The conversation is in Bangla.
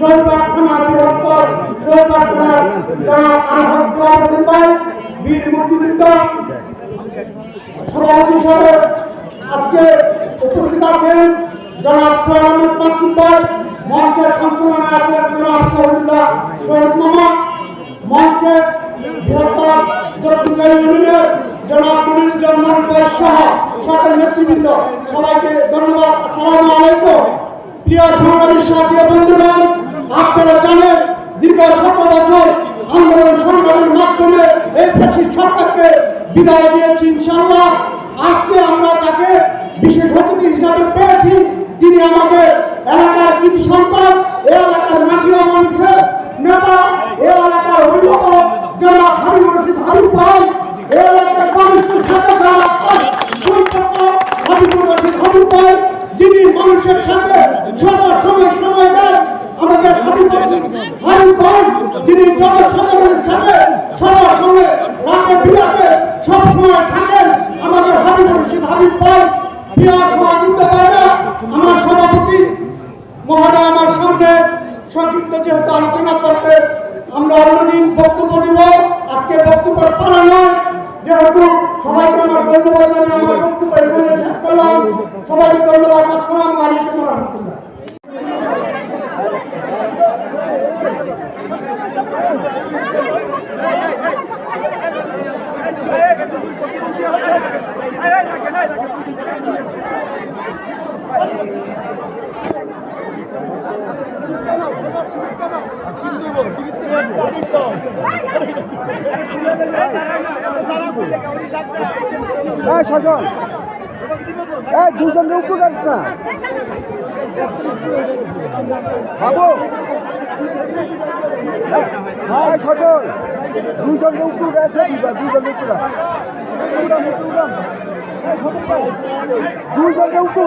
শহীদবাগ থানা বৃহত্তর শহীদবাগ থানার যারা আহত বীর মুক্তিযোদ্ধা সভাপতি হিসাবে আজকে উপস্থিত আছেন জনাব সোহেল আহমেদ মাসুদ ভাই, মঞ্চের সঞ্চালনায় আছেন জনাব শহীদুল্লাহ শহীদ মামা, মঞ্চের বৃহত্তর দক্ষিণকারী ইউনিয়নের জনাব নুরুজ্জামান ভাই সহ সকল নেতৃবৃন্দ, সবাইকে ধন্যবাদ। আসসালামু আলাইকুম। প্রিয় সংগ্রামী সাথী বন্ধুগণ, আপনারা জানেন দীর্ঘ 7 বছর আন্দোলন সংগ্রামের মাধ্যমে এই ফ্যাসিস্ট সরকারকে বিদায় দিয়েছি ইনশাআল্লাহ। আজকে আমরা তাকে বিশেষ অতিথি হিসাবে পেয়েছি। তিনি আমাদের এলাকার কৃষি সন্তান, এ এলাকার মাটিয়া মানুষের নেতা, এ এলাকার অভিভাবক জনাব হাবিবুর রশিদ হাবিব ভাই, এ এলাকার মানুষের সাথে হাবিবুর রশিদ হাবিব ভাই, যিনি মানুষের সাথে সময় দেন। আমাদের হাবিব ভাই যিনি জনসাধারণের সাথে সময় রাতে বিরাতে সবসময় থাকেন। আমাদের হাবিবুর রশিদ হাবিব ভাই প্রিয় সহযোগিতা পায়না। আমার সভাপতি মহোদয় আমার সামনে সংক্ষিপ্ত যেহেতু আলোচনা করতে, আমরা অন্যদিন বক্তব্য দিব, আজকে বক্তব্য পারা নয়। যেহেতু সবাইকে আমার ধন্যবাদ জানিয়ে আমার বক্তব্য এখানে শেষ করলাম। সবাইকে ধন্যবাদ। আসসালামু আলাইকুম ওয়া রাহমাতুল্লাহ। সজল দুজনের উপর যাস না বাবু, সজল দুজনের উপর আছে, দুজনের উপর দুজনের উপর